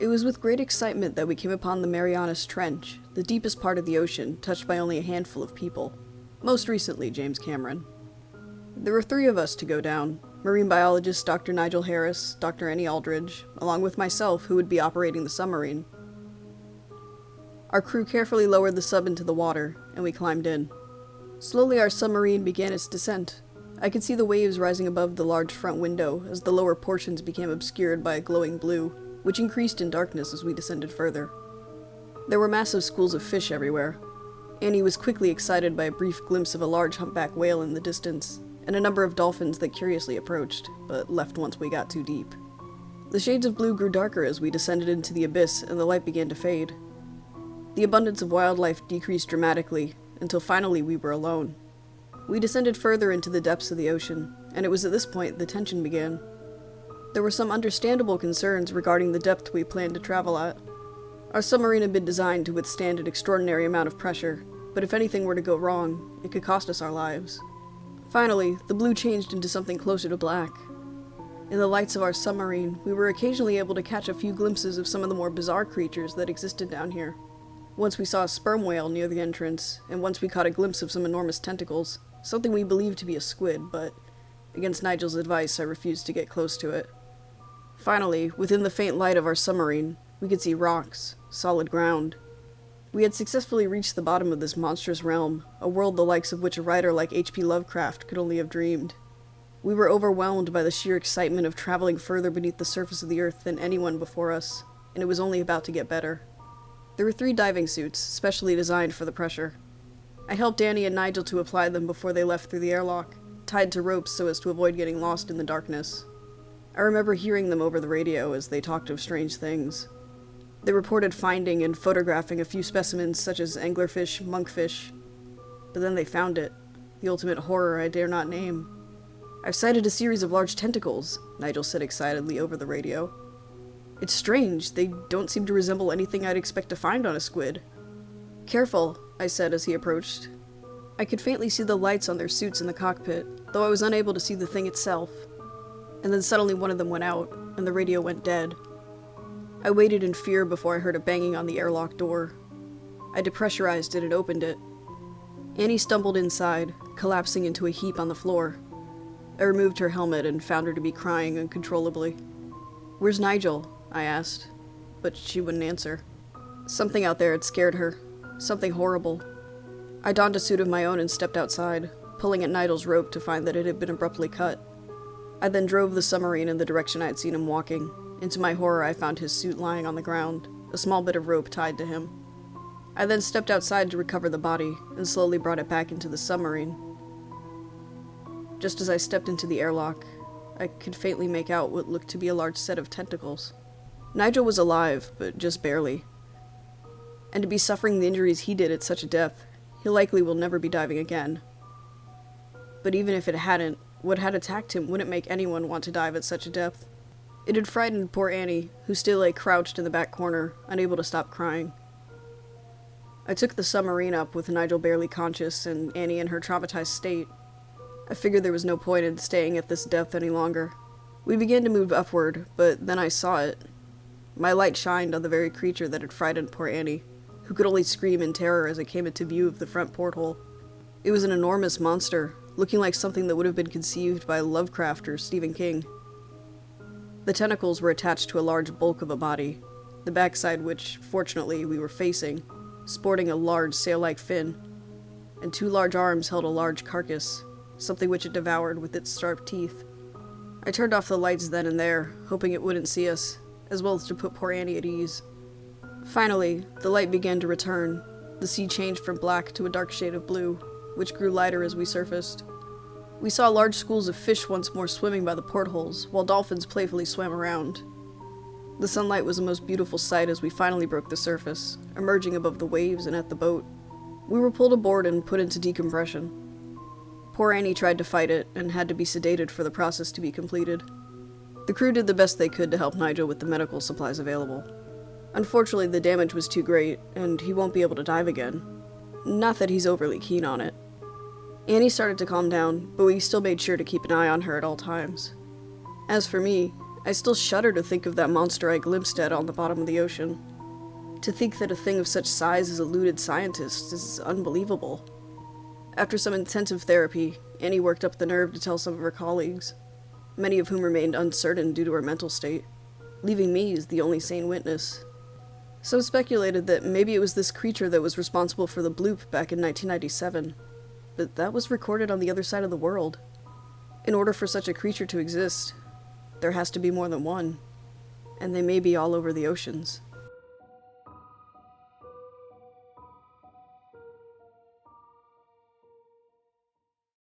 It was with great excitement that we came upon the Marianas Trench, the deepest part of the ocean, touched by only a handful of people. Most recently, James Cameron. There were 3 of us to go down: marine biologist Dr. Nigel Harris, Dr. Annie Aldridge, along with myself, who would be operating the submarine. Our crew carefully lowered the sub into the water, and we climbed in. Slowly our submarine began its descent. I could see the waves rising above the large front window as the lower portions became obscured by a glowing blue, which increased in darkness as we descended further. There were massive schools of fish everywhere. Annie was quickly excited by a brief glimpse of a large humpback whale in the distance, and a number of dolphins that curiously approached, but left once we got too deep. The shades of blue grew darker as we descended into the abyss and the light began to fade. The abundance of wildlife decreased dramatically, until finally we were alone. We descended further into the depths of the ocean, and it was at this point the tension began. There were some understandable concerns regarding the depth we planned to travel at. Our submarine had been designed to withstand an extraordinary amount of pressure, but if anything were to go wrong, it could cost us our lives. Finally, the blue changed into something closer to black. In the lights of our submarine, we were occasionally able to catch a few glimpses of some of the more bizarre creatures that existed down here. Once we saw a sperm whale near the entrance, and once we caught a glimpse of some enormous tentacles, something we believed to be a squid, but against Nigel's advice, I refused to get close to it. Finally, within the faint light of our submarine, we could see rocks, solid ground. We had successfully reached the bottom of this monstrous realm, a world the likes of which a writer like H.P. Lovecraft could only have dreamed. We were overwhelmed by the sheer excitement of traveling further beneath the surface of the earth than anyone before us, and it was only about to get better. There were 3 diving suits, specially designed for the pressure. I helped Danny and Nigel to apply them before they left through the airlock, tied to ropes so as to avoid getting lost in the darkness. I remember hearing them over the radio as they talked of strange things. They reported finding and photographing a few specimens such as anglerfish, monkfish. But then they found it, the ultimate horror I dare not name. "I've sighted a series of large tentacles," Nigel said excitedly over the radio. "It's strange, they don't seem to resemble anything I'd expect to find on a squid." "Careful," I said as he approached. I could faintly see the lights on their suits in the cockpit, though I was unable to see the thing itself. And then suddenly one of them went out, and the radio went dead. I waited in fear before I heard a banging on the airlock door. I depressurized it and opened it. Annie stumbled inside, collapsing into a heap on the floor. I removed her helmet and found her to be crying uncontrollably. "Where's Nigel?" I asked, but she wouldn't answer. Something out there had scared her. Something horrible. I donned a suit of my own and stepped outside, pulling at Nigel's rope to find that it had been abruptly cut. I then drove the submarine in the direction I had seen him walking. Into my horror, I found his suit lying on the ground, a small bit of rope tied to him. I then stepped outside to recover the body, and slowly brought it back into the submarine. Just as I stepped into the airlock, I could faintly make out what looked to be a large set of tentacles. Nigel was alive, but just barely. And to be suffering the injuries he did at such a depth, he likely will never be diving again. But even if it hadn't, what had attacked him wouldn't make anyone want to dive at such a depth. It had frightened poor Annie, who still lay crouched in the back corner, unable to stop crying. I took the submarine up with Nigel barely conscious and Annie in her traumatized state. I figured there was no point in staying at this depth any longer. We began to move upward, but then I saw it. My light shined on the very creature that had frightened poor Annie, who could only scream in terror as it came into view of the front porthole. It was an enormous monster, looking like something that would have been conceived by Lovecraft or Stephen King. The tentacles were attached to a large bulk of a body, the backside which, fortunately, we were facing, sporting a large sail-like fin, and 2 large arms held a large carcass, something which it devoured with its sharp teeth. I turned off the lights then and there, hoping it wouldn't see us, as well as to put poor Annie at ease. Finally, the light began to return. The sea changed from black to a dark shade of blue, which grew lighter as we surfaced. We saw large schools of fish once more swimming by the portholes, while dolphins playfully swam around. The sunlight was a most beautiful sight as we finally broke the surface, emerging above the waves and at the boat. We were pulled aboard and put into decompression. Poor Annie tried to fight it, and had to be sedated for the process to be completed. The crew did the best they could to help Nigel with the medical supplies available. Unfortunately, the damage was too great, and he won't be able to dive again. Not that he's overly keen on it. Annie started to calm down, but we still made sure to keep an eye on her at all times. As for me, I still shudder to think of that monster I glimpsed at on the bottom of the ocean. To think that a thing of such size has eluded scientists is unbelievable. After some intensive therapy, Annie worked up the nerve to tell some of her colleagues, many of whom remained uncertain due to her mental state, leaving me as the only sane witness. Some speculated that maybe it was this creature that was responsible for the bloop back in 1997, but that was recorded on the other side of the world. In order for such a creature to exist, there has to be more than one, and they may be all over the oceans.